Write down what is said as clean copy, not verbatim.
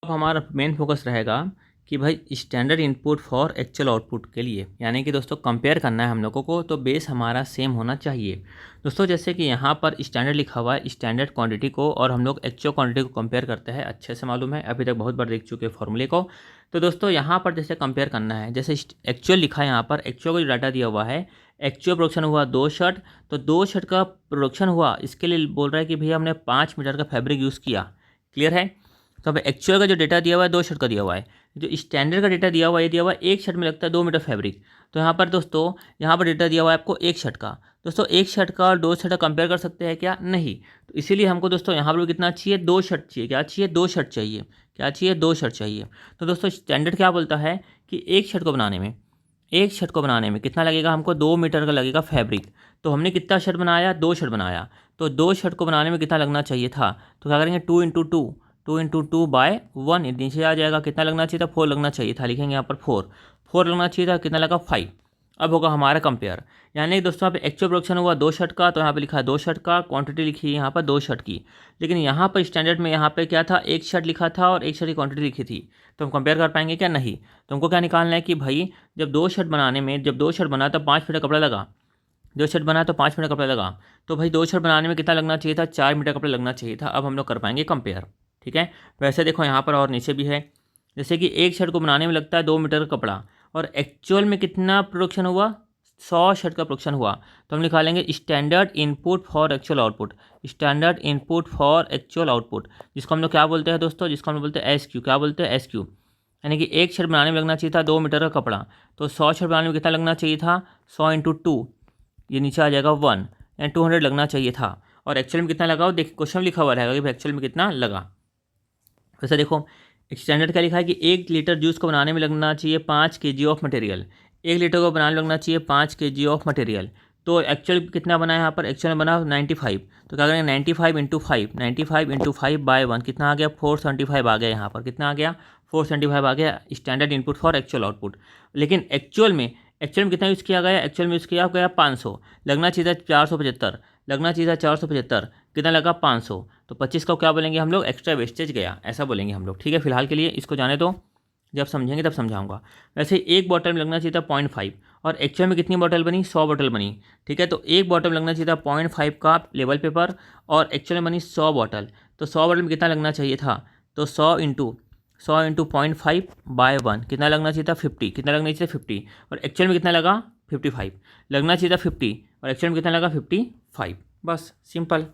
अब हमारा main focus रहेगा कि भाई standard input for actual output के लिए, यानी कि दोस्तों कंपेयर करना है हम लोगों को, तो बेस हमारा सेम होना चाहिए। दोस्तों जैसे कि यहाँ पर स्टैंडर्ड लिखा हुआ है, स्टैंडर्ड क्वांटिटी को और हम लोग एक्चुअल क्वांटिटी को कंपेयर करते हैं, अच्छे से मालूम है, अभी तक बहुत बार देख चुके फॉर्मूले को। तो दोस्तों यहाँ पर जैसे कंपेयर करना है, जैसे एक्चुअल लिखा है यहाँ पर, एक्चुअल को जो डाटा दिया हुआ है, एक्चुअल प्रोडक्शन हुआ 2 शर्ट, तो 2 शर्ट का प्रोडक्शन हुआ, इसके लिए बोल रहा है कि भैया हमने 5 मीटर का फैब्रिक यूज़ किया। क्लियर है। तो अब एक्चुअल का जो डेटा दिया हुआ है 2 शर्ट का दिया हुआ है, जो स्टैंडर्ड का डेटा दिया हुआ है, ये दिया हुआ है 1 शर्ट में लगता है 2 मीटर फैब्रिक। तो यहाँ पर दोस्तों, यहाँ पर डेटा दिया हुआ है आपको 1 शर्ट का। दोस्तों 1 शर्ट का और 2 शर्ट का कंपेयर कर सकते हैं क्या? नहीं। तो इसीलिए हमको दोस्तों यहाँ पर भी कितना चाहिए? 2 शर्ट चाहिए। क्या चाहिए? 2 शर्ट चाहिए। क्या चाहिए? 2 शर्ट चाहिए। तो दोस्तों स्टैंडर्ड क्या बोलता है कि 1 शर्ट को बनाने में, 1 शर्ट को बनाने में कितना लगेगा? हमको 2 मीटर का लगेगा फैब्रिक। तो हमने कितना शर्ट बनाया? 2 शर्ट बनाया। तो 2 शर्ट को बनाने में कितना लगना चाहिए था? तो क्या करेंगे? 2 × 2 नीचे आ जाएगा। कितना लगना चाहिए था? 4 लगना चाहिए था। लिखेंगे यहाँ पर 4 लगना चाहिए था। कितना लगा? 5। अब होगा हमारा कंपेयर, यानी दोस्तों यहाँ पे एक्चुअल प्रोडक्शन हुआ 2 शर्ट का, तो यहाँ पे लिखा है 2 शर्ट का, क्वांटिटी लिखी है यहाँ पर 2 शर्ट की। लेकिन यहाँ पर स्टैंडर्ड में यहाँ पे क्या था? 1 शर्ट लिखा था और 1 शर्ट की क्वांटिटी लिखी थी। तो हम कंपेयर कर पाएंगे क्या? नहीं। तो हमको क्या निकालना है कि भाई जब 2 शर्ट बनाने में, जब 2 शर्ट बना तो 5 मीटर कपड़ा लगा, 2 शर्ट बना तो 5 मीटर कपड़ा लगा। तो भाई 2 शर्ट बनाने में कितना लगना चाहिए था? 4 मीटर कपड़ा लगना चाहिए था। अब हम लोग कर पाएंगे कंपेयर। ठीक है। वैसे देखो यहाँ पर और नीचे भी है, जैसे कि 1 शर्ट को बनाने में लगता है 2 मीटर का कपड़ा, और एक्चुअल में कितना प्रोडक्शन हुआ? 100 शर्ट का प्रोडक्शन हुआ। तो हम निकालेंगे standard input for actual output, standard input for actual output, जिसको हम लोग क्या बोलते हैं दोस्तों? जिसको हम लोग बोलते हैं SQ। क्या बोलते हैं? SQ। यानी कि 1 शर्ट बनाने में लगना चाहिए था 2 मीटर का कपड़ा, तो 100 शर्ट बनाने में कितना लगना चाहिए था? 100 × 2, ये नीचे आ जाएगा 1, यानी 200 लगना चाहिए था। और एक्चुअल में कितना लगा? देखिए क्वेश्चन लिखा हुआ रहेगा कि एक्चुअल में कितना लगा। वैसे देखो स्टैंडर्ड क्या लिखा है कि 1 लीटर जूस को बनाने में लगना चाहिए 5 kg ऑफ मटेरियल, 1 लीटर को बनाने में लगना चाहिए 5 kg ऑफ मटेरियल। तो एक्चुअल कितना बना है यहाँ पर? एक्चुअल में बना 95। तो क्या करेंगे? 95 × 5 कितना आ गया? 475 आ गया। यहाँ पर कितना आ गया? 475 आ गया standard input for actual output. लेकिन एक्चुअल में कितना यूज़ किया गया? एक्चुअल में यूज़ किया गया 500, लगना चाहिए था 475, लगना चाहिए था 475, कितना लगा? 500। तो 25 को क्या बोलेंगे हम लोग? एक्स्ट्रा वेस्टेज गया, ऐसा बोलेंगे हम लोग। ठीक है, फिलहाल के लिए इसको जाने दो, जब समझेंगे तब समझाऊंगा। वैसे एक बॉटल में लगना चाहिए था 0.5, और एक्चुअल में कितनी बॉटल बनी? 100 बॉटल बनी। ठीक है, तो एक बॉटल में लगना चाहिए था 0.5 का लेवल पेपर, और एक्चुअल में बनी 100 बॉटल। तो 100 बॉटल में कितना लगना चाहिए था? तो 100 × 0.5/1 कितना लगना चाहिए था? 50। कितना लगना चाहिए था? 50। और एक्चुअल में कितना लगा? 55। लगना चाहिए था 50, और एक्चुअल में कितना लगा? 55। बस सिंपल।